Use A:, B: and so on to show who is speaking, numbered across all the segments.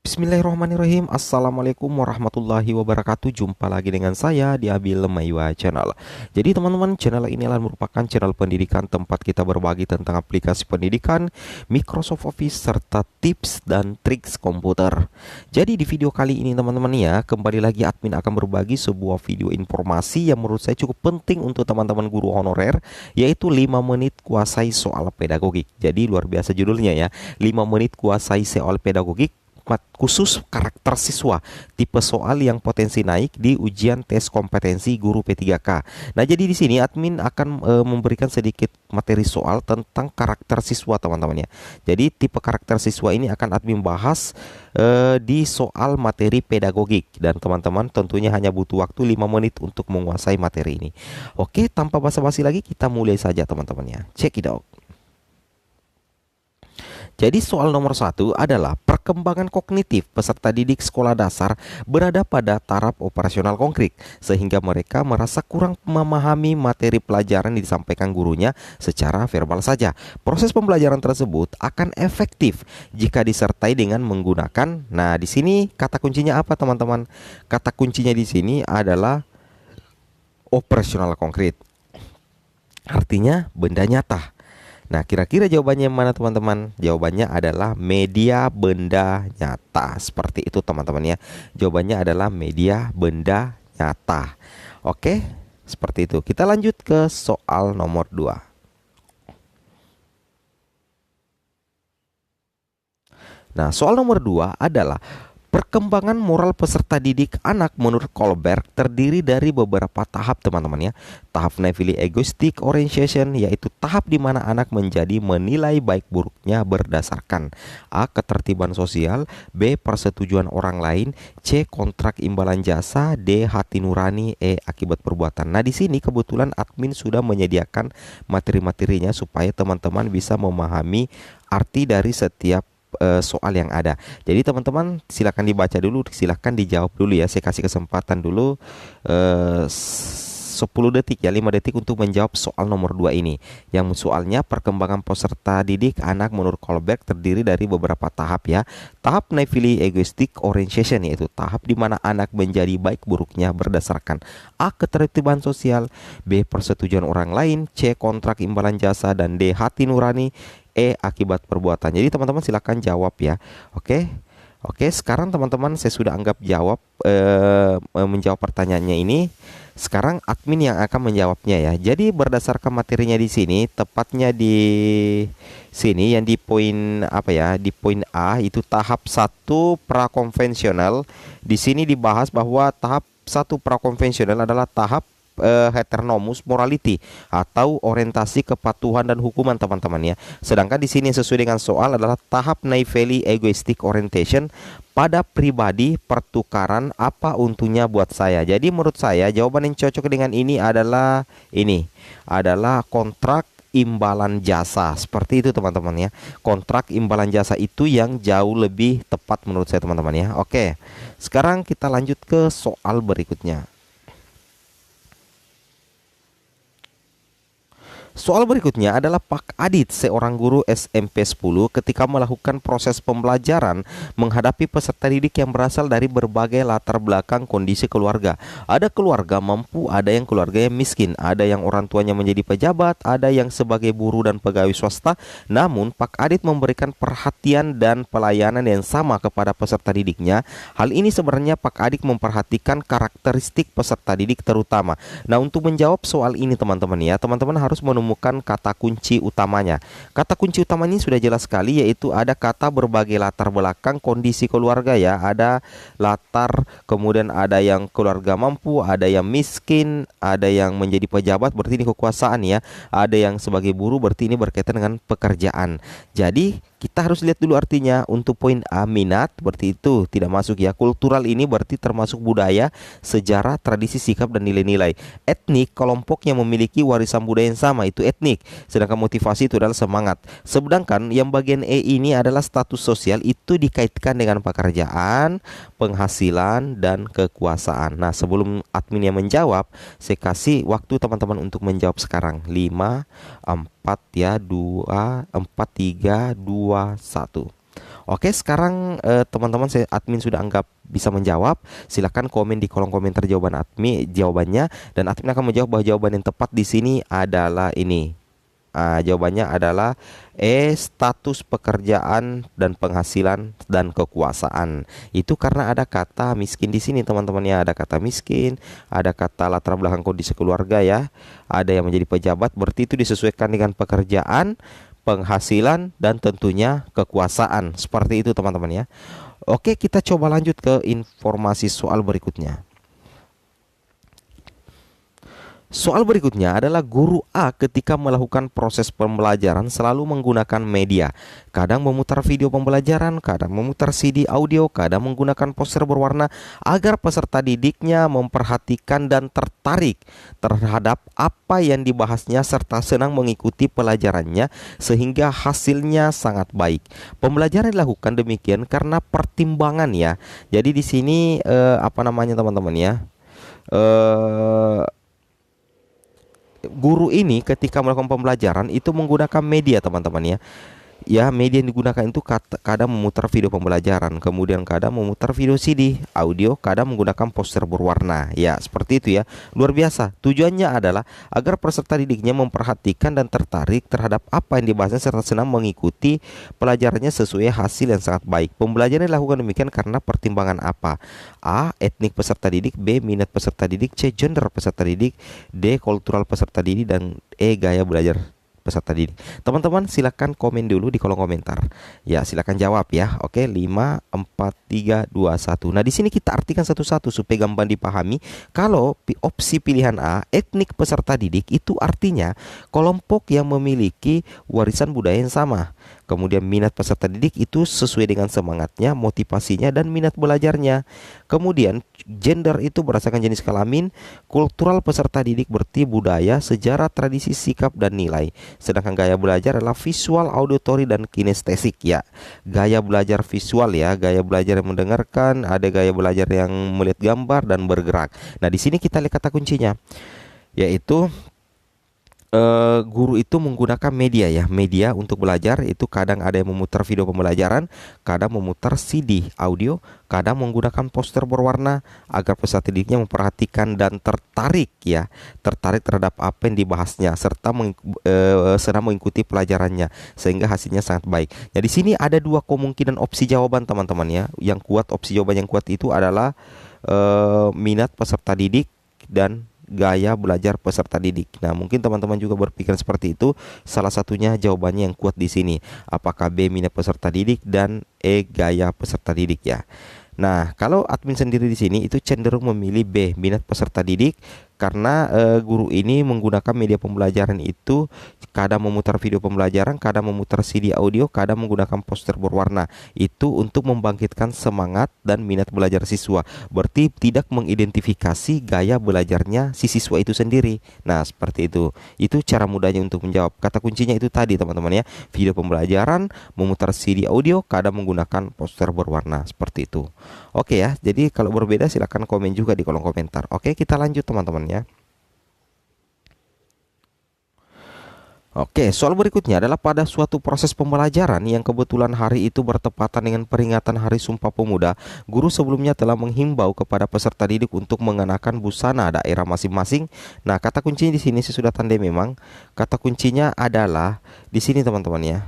A: Bismillahirrahmanirrahim. Assalamualaikum warahmatullahi wabarakatuh. Jumpa lagi dengan saya di Abil Maywa Channel. Jadi teman-teman, channel ini adalah merupakan channel pendidikan tempat kita berbagi tentang aplikasi pendidikan, Microsoft Office, serta tips dan triks komputer. Jadi di video kali ini teman-teman ya, kembali lagi admin akan berbagi sebuah video informasi yang menurut saya cukup penting untuk teman-teman guru honorer, yaitu 5 menit kuasai soal pedagogik. Jadi luar biasa judulnya ya, 5 menit kuasai soal pedagogik khusus karakter siswa, tipe soal yang potensi naik di ujian tes kompetensi guru P3K. Nah, jadi di sini admin akan memberikan sedikit materi soal tentang karakter siswa teman-teman ya. Jadi tipe karakter siswa ini akan admin bahas di soal materi pedagogik, dan teman-teman tentunya hanya butuh waktu 5 menit untuk menguasai materi ini. Oke, tanpa basa-basi lagi kita mulai saja teman-teman ya. Check it out. Jadi soal nomor 1 adalah perkembangan kognitif peserta didik sekolah dasar berada pada taraf operasional konkret, sehingga mereka merasa kurang memahami materi pelajaran yang disampaikan gurunya secara verbal saja. Proses pembelajaran tersebut akan efektif jika disertai dengan menggunakan, nah di sini kata kuncinya apa teman-teman? Kata kuncinya di sini adalah operasional konkret. Artinya benda nyata. Nah, kira-kira jawabannya mana teman-teman? Jawabannya adalah media benda nyata. Seperti itu teman-teman ya. Jawabannya adalah media benda nyata. Oke, seperti itu. Kita lanjut ke soal nomor 2. Nah, soal nomor 2 adalah perkembangan moral peserta didik anak menurut Kohlberg terdiri dari beberapa tahap teman-teman ya. Tahap naive egoistic orientation, yaitu tahap di mana anak menjadi menilai baik buruknya berdasarkan A. ketertiban sosial, B. persetujuan orang lain, C. kontrak imbalan jasa, D. hati nurani, E. akibat perbuatan. Nah, di sini kebetulan admin sudah menyediakan materi-materinya supaya teman-teman bisa memahami arti dari setiap soal yang ada. Jadi teman-teman silakan dibaca dulu, silakan dijawab dulu ya. Saya kasih kesempatan dulu 10 detik ya, 5 detik untuk menjawab soal nomor 2 ini. Yang soalnya perkembangan peserta didik anak menurut Kohlberg terdiri dari beberapa tahap ya. Tahap naive egoistic orientation, yaitu tahap di mana anak menjadi baik buruknya berdasarkan A. ketertiban sosial, B. persetujuan orang lain, C. kontrak imbalan jasa, dan D. hati nurani, E. akibat perbuatan. Jadi teman-teman silakan jawab ya. Oke. Oke, sekarang teman-teman saya sudah anggap jawab menjawab pertanyaannya ini. Sekarang admin yang akan menjawabnya ya. Jadi berdasarkan materinya di sini, tepatnya di sini yang di poin apa ya? Di poin A itu tahap 1 prakonvensional. Di sini dibahas bahwa tahap 1 prakonvensional adalah tahap heteronomous morality atau orientasi kepatuhan dan hukuman teman-teman ya. Sedangkan di sini sesuai dengan soal adalah tahap naively egoistic orientation, pada pribadi pertukaran apa untungnya buat saya. Jadi menurut saya jawaban yang cocok dengan ini adalah kontrak imbalan jasa. Seperti itu teman-teman ya. Kontrak imbalan jasa itu yang jauh lebih tepat menurut saya teman-teman ya. Oke. Sekarang kita lanjut ke soal berikutnya. Soal berikutnya adalah Pak Adit, seorang guru SMP 10, ketika melakukan proses pembelajaran menghadapi peserta didik yang berasal dari berbagai latar belakang kondisi keluarga. Ada keluarga mampu, ada yang keluarganya miskin, ada yang orang tuanya menjadi pejabat, ada yang sebagai buruh dan pegawai swasta. Namun Pak Adit memberikan perhatian dan pelayanan yang sama kepada peserta didiknya. Hal ini sebenarnya Pak Adit memperhatikan karakteristik peserta didik terutama. Nah, untuk menjawab soal ini teman-teman ya, teman-teman harus menemukan kata kunci utamanya. Kata kunci utamanya sudah jelas sekali, yaitu ada kata berbagai latar belakang kondisi keluarga ya. Ada latar, kemudian ada yang keluarga mampu, ada yang miskin, ada yang menjadi pejabat, berarti ini kekuasaan ya. Ada yang sebagai buruh, berarti ini berkaitan dengan pekerjaan. Jadi kita harus lihat dulu artinya. Untuk poin A, minat, berarti itu tidak masuk ya. Kultural ini berarti termasuk budaya, sejarah, tradisi, sikap, dan nilai-nilai. Etnik, kelompok yang memiliki warisan budaya yang sama, itu etnik. Sedangkan motivasi itu adalah semangat. Sedangkan yang bagian E ini adalah status sosial, itu dikaitkan dengan pekerjaan, penghasilan, dan kekuasaan. Nah, sebelum admin yang menjawab, saya kasih waktu teman-teman untuk menjawab sekarang. 5, 4 ya, 2, 4, 3, 2, 1. Oke, sekarang teman-teman, saya admin sudah anggap bisa menjawab. Silakan komen di kolom komentar jawabannya, dan admin akan menjawab bahwa jawaban yang tepat di sini adalah ini. Jawabannya adalah status pekerjaan dan penghasilan dan kekuasaan. Itu karena ada kata miskin di sini, teman-teman ya. Ada kata miskin, ada kata latar belakang kondisi keluarga ya. Ada yang menjadi pejabat, berarti itu disesuaikan dengan pekerjaan, penghasilan, dan tentunya kekuasaan. Seperti itu, teman-teman ya. Oke, kita coba lanjut ke informasi soal berikutnya. Soal berikutnya adalah guru A ketika melakukan proses pembelajaran selalu menggunakan media. Kadang memutar video pembelajaran, kadang memutar CD audio, kadang menggunakan poster berwarna agar peserta didiknya memperhatikan dan tertarik terhadap apa yang dibahasnya serta senang mengikuti pelajarannya sehingga hasilnya sangat baik. Pembelajaran dilakukan demikian karena pertimbangan ya. Jadi di sini apa namanya teman-teman ya? Guru ini ketika melakukan pembelajaran itu menggunakan media, teman-teman ya. Ya, media yang digunakan itu kadang memutar video pembelajaran, kemudian kadang memutar video CD, audio, kadang menggunakan poster berwarna. Ya, seperti itu ya. Luar biasa. Tujuannya adalah agar peserta didiknya memperhatikan dan tertarik terhadap apa yang dibahasnya serta senang mengikuti pelajarannya sesuai hasil yang sangat baik. Pembelajaran dilakukan demikian karena pertimbangan apa? A. Etnik peserta didik, B. Minat peserta didik, C. Gender peserta didik, D. Kultural peserta didik, dan E. Gaya belajar peserta didik. Teman-teman silakan komen dulu di kolom komentar. Ya, silakan jawab ya. Oke, 5 4 3 2 1. Nah, di sini kita artikan satu-satu supaya gampang dipahami. Kalau opsi pilihan A, etnik peserta didik, itu artinya kelompok yang memiliki warisan budaya yang sama. Kemudian minat peserta didik itu sesuai dengan semangatnya, motivasinya, dan minat belajarnya. Kemudian gender itu berdasarkan jenis kelamin. Kultural peserta didik berarti budaya, sejarah, tradisi, sikap, dan nilai. Sedangkan gaya belajar adalah visual, auditory, dan kinestetik ya. Gaya belajar visual ya, gaya belajar yang mendengarkan, ada gaya belajar yang melihat gambar dan bergerak. Nah, di sini kita lihat kata kuncinya, yaitu guru itu menggunakan media ya. Media untuk belajar itu kadang ada yang memutar video pembelajaran, kadang memutar CD audio, kadang menggunakan poster berwarna agar peserta didiknya memperhatikan dan tertarik ya, tertarik terhadap apa yang dibahasnya serta sedang mengikuti pelajarannya sehingga hasilnya sangat baik. Nah, di sini ada dua kemungkinan opsi jawaban, teman-teman ya. Yang kuat, opsi jawaban yang kuat itu adalah minat peserta didik dan gaya belajar peserta didik. Nah, mungkin teman-teman juga berpikir seperti itu. Salah satunya jawabannya yang kuat di sini. Apakah B, minat peserta didik, dan E, gaya peserta didik ya. Nah, kalau admin sendiri di sini itu cenderung memilih B, minat peserta didik, karena guru ini menggunakan media pembelajaran itu kadang memutar video pembelajaran, kadang memutar CD audio, kadang menggunakan poster berwarna. Itu untuk membangkitkan semangat dan minat belajar siswa. Berarti tidak mengidentifikasi gaya belajarnya si siswa itu sendiri. Nah, seperti itu. Itu cara mudahnya untuk menjawab. Kata kuncinya itu tadi, teman-teman ya. Video pembelajaran, memutar CD audio, kadang menggunakan poster berwarna. Seperti itu. Oke ya, jadi kalau berbeda silahkan komen juga di kolom komentar. Oke, kita lanjut teman-teman ya. Oke, soal berikutnya adalah pada suatu proses pembelajaran yang kebetulan hari itu bertepatan dengan peringatan Hari Sumpah Pemuda, guru sebelumnya telah menghimbau kepada peserta didik untuk mengenakan busana daerah masing-masing. Nah, kata kuncinya di sini saya sudah tandai memang. Kata kuncinya adalah di sini, teman-teman ya.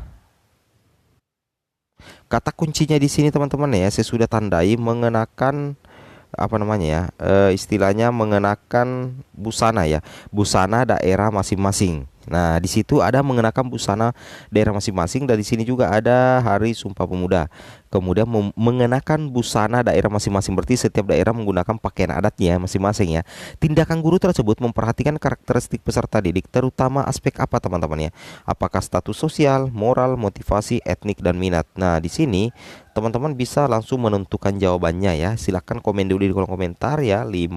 A: Kata kuncinya di sini, teman-teman ya, saya sudah tandai mengenakan apa namanya ya, istilahnya mengenakan busana ya, busana daerah masing-masing. Nah, di situ ada mengenakan busana daerah masing-masing, dan di sini juga ada Hari Sumpah Pemuda. Kemudian mengenakan busana daerah masing-masing, berarti setiap daerah menggunakan pakaian adatnya masing-masing ya. Tindakan guru tersebut memperhatikan karakteristik peserta didik, terutama aspek apa, teman-teman ya? Apakah status sosial, moral, motivasi, etnik, dan minat. Nah, di sini teman-teman bisa langsung menentukan jawabannya ya. Silahkan komen dulu di kolom komentar ya. 5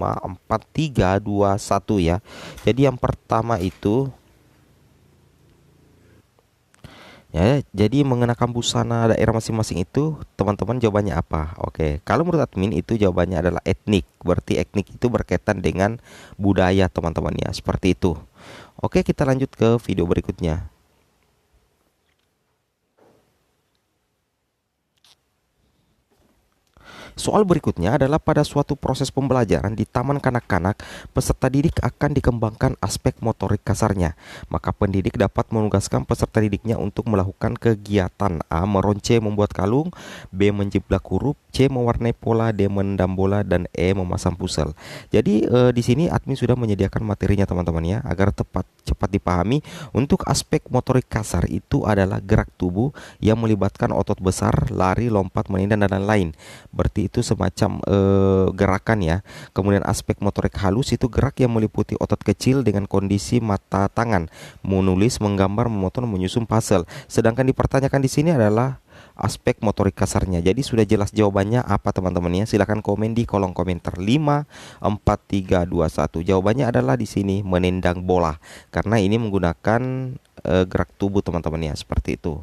A: 4 3 2 1 ya. Jadi yang pertama itu ya, jadi mengenakan busana daerah masing-masing itu teman-teman jawabannya apa? Oke, kalau menurut admin itu jawabannya adalah etnik. Berarti etnik itu berkaitan dengan budaya, teman-teman ya. Seperti itu. Oke, kita lanjut ke video berikutnya. Soal berikutnya adalah pada suatu proses pembelajaran di taman kanak-kanak, peserta didik akan dikembangkan aspek motorik kasarnya. Maka pendidik dapat menugaskan peserta didiknya untuk melakukan kegiatan A. Meronce membuat kalung, B. menjiplak huruf, C. mewarnai pola, D. menendam bola, dan E. memasang puzzle. Jadi di sini admin sudah menyediakan materinya teman-teman ya, agar cepat dipahami. Untuk aspek motorik kasar itu adalah gerak tubuh yang melibatkan otot besar, lari, lompat, menendang, dan lain-lain. Berarti itu semacam gerakan ya. Kemudian aspek motorik halus itu gerak yang meliputi otot kecil dengan kondisi mata tangan, menulis, menggambar, memotong, menyusun puzzle. Sedangkan dipertanyakan di sini adalah aspek motorik kasarnya. Jadi sudah jelas jawabannya apa teman-teman ya. Silahkan komen di kolom komentar. 5, 4, 3, 2, 1. Jawabannya adalah di sini menendang bola. Karena ini menggunakan gerak tubuh teman-teman ya, seperti itu.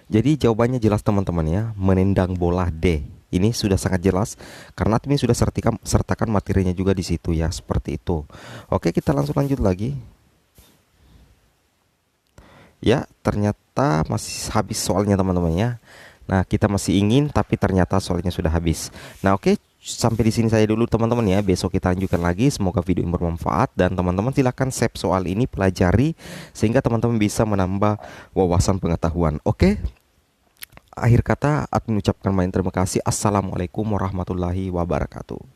A: Jadi jawabannya jelas teman-teman ya, menendang bola D. Ini sudah sangat jelas karena admin sudah sertakan materinya juga di situ ya, seperti itu. Oke, kita langsung lanjut lagi. Ya, ternyata masih habis soalnya teman-teman ya. Nah, kita masih ingin tapi ternyata soalnya sudah habis. Nah, oke, sampai di sini saja dulu teman-teman ya. Besok kita lanjutkan lagi. Semoga video ini bermanfaat dan teman-teman silahkan save soal ini, pelajari sehingga teman-teman bisa menambah wawasan pengetahuan. Oke. Akhir kata, admin ucapkan banyak terima kasih. Assalamualaikum warahmatullahi wabarakatuh.